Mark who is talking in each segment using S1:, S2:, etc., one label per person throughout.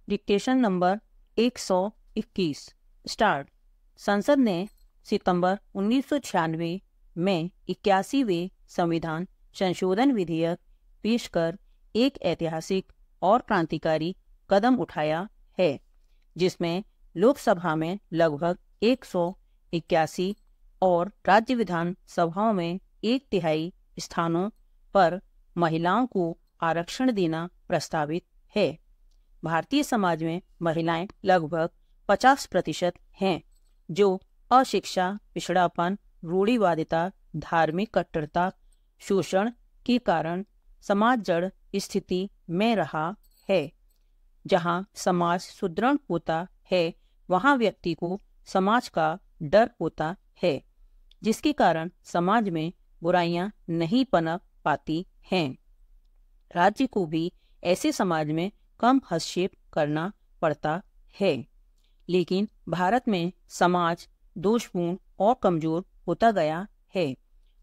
S1: Dictation number 121 start. संसद ने सितंबर 1996 में 81वें संविधान संशोधन विधेयक पेश कर एक ऐतिहासिक और क्रांतिकारी कदम उठाया है, जिसमें लोकसभा में लगभग 181 और राज्य विधानसभाओं में 1/3 स्थानों पर महिलाओं को आरक्षण देना प्रस्तावित है। भारतीय समाज में महिलाएं लगभग 50% हैं, जो अशिक्षा, पिछड़ापन, रूढ़िवादिता, धार्मिक कट्टरता, शोषण के कारण समाज जड़ स्थिति में रहा है। जहां समाज सुदृढ़ होता है, वहां व्यक्ति को समाज का डर होता है, जिसके कारण समाज में बुराइयां नहीं पनप पाती हैं। राज्य को भी ऐसे समाज में कम हस्तक्षेप करना पड़ता है। लेकिन भारत में समाज दोषपूर्ण और कमजोर होता गया है।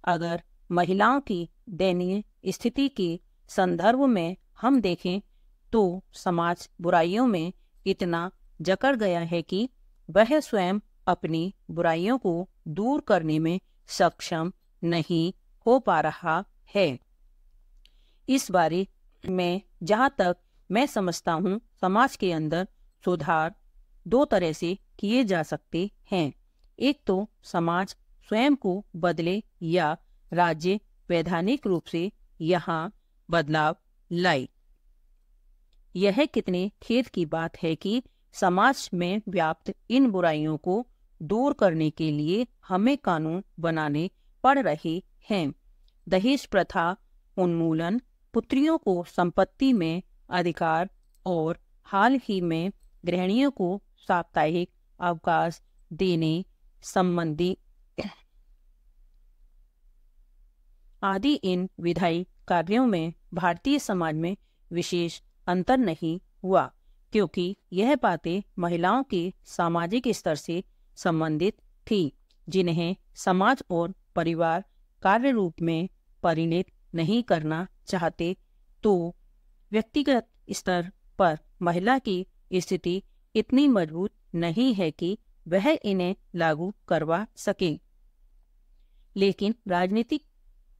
S1: अगर महिलाओं की दयनीय स्थिति के संदर्भ में हम देखें तो समाज बुराइयों में इतना जकड़ गया है कि वह स्वयं अपनी बुराइयों को दूर करने में सक्षम नहीं हो पा रहा है। इस बारे में जहाँ तक मैं समझता हूँ, समाज के अंदर सुधार 2 तरह से किए जा सकते हैं। एक तो समाज स्वयं को बदले या राज्य वैधानिक रूप से यहाँ बदलाव लाए। यह कितने खेद की बात है कि समाज में व्याप्त इन बुराइयों को दूर करने के लिए हमें कानून बनाने पड़ रहे हैं। दहेज प्रथा उन्मूलन, पुत्रियों को संपत्ति में अधिकार और हाल ही में गृहिणियों को साप्ताहिक अवकाश देने संबंधी आदि इन विधायी कार्यों में भारतीय समाज में विशेष अंतर नहीं हुआ, क्योंकि यह बातें महिलाओं के सामाजिक स्तर से संबंधित थी, जिन्हें समाज और परिवार कार्य रूप में परिणित नहीं करना चाहते। तो व्यक्तिगत स्तर पर महिला की स्थिति इतनी मजबूत नहीं है कि वह इन्हें लागू करवा सके। लेकिन राजनीतिक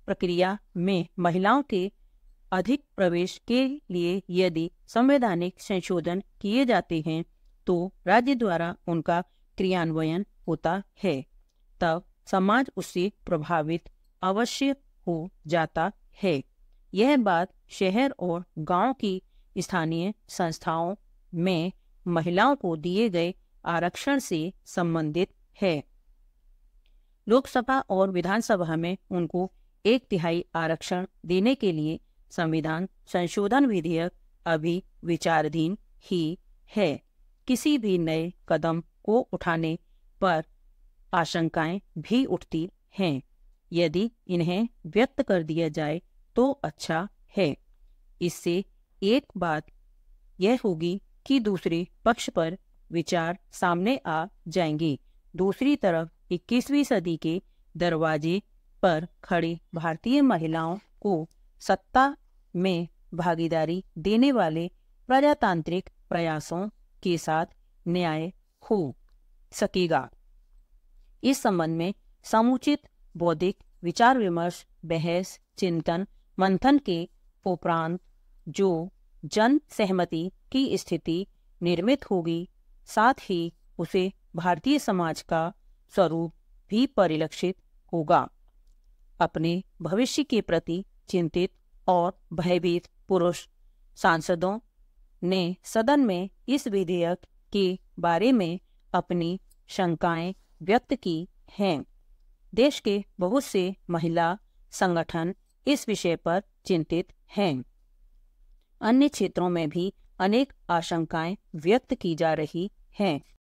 S1: प्रक्रिया में महिलाओं के अधिक प्रवेश के लिए यदि संवैधानिक संशोधन किए जाते हैं तो राज्य द्वारा उनका क्रियान्वयन होता है, तब समाज उससे प्रभावित अवश्य हो जाता है। यह बात शहर और गांव की स्थानीय संस्थाओं में महिलाओं को दिए गए आरक्षण से संबंधित है। लोकसभा और विधानसभा में उनको 1/3 आरक्षण देने के लिए संविधान संशोधन विधेयक अभी विचाराधीन ही है। किसी भी नए कदम को उठाने पर आशंकाएं भी उठती हैं। यदि इन्हें व्यक्त कर दिया जाए तो अच्छा है। इससे एक बात यह होगी कि दूसरे पक्ष पर विचार सामने आ जाएंगे। दूसरी तरफ 21वीं सदी के दरवाजे पर खड़ी भारतीय महिलाओं को सत्ता में भागीदारी देने वाले प्रजातांत्रिक प्रयासों के साथ न्याय हो सकेगा। इस संबंध में समुचित बौद्धिक विचार विमर्श, बहस, चिंतन मंथन के उपरांत जो जन सहमति की स्थिति निर्मित होगी, साथ ही उसे भारतीय समाज का स्वरूप भी परिलक्षित होगा। अपने भविष्य के प्रति चिंतित और भयभीत पुरुष सांसदों ने सदन में इस विधेयक के बारे में अपनी शंकाएं व्यक्त की हैं। देश के बहुत से महिला संगठन इस विषय पर चिंतित हैं। अन्य क्षेत्रों में भी अनेक आशंकाएं व्यक्त की जा रही हैं।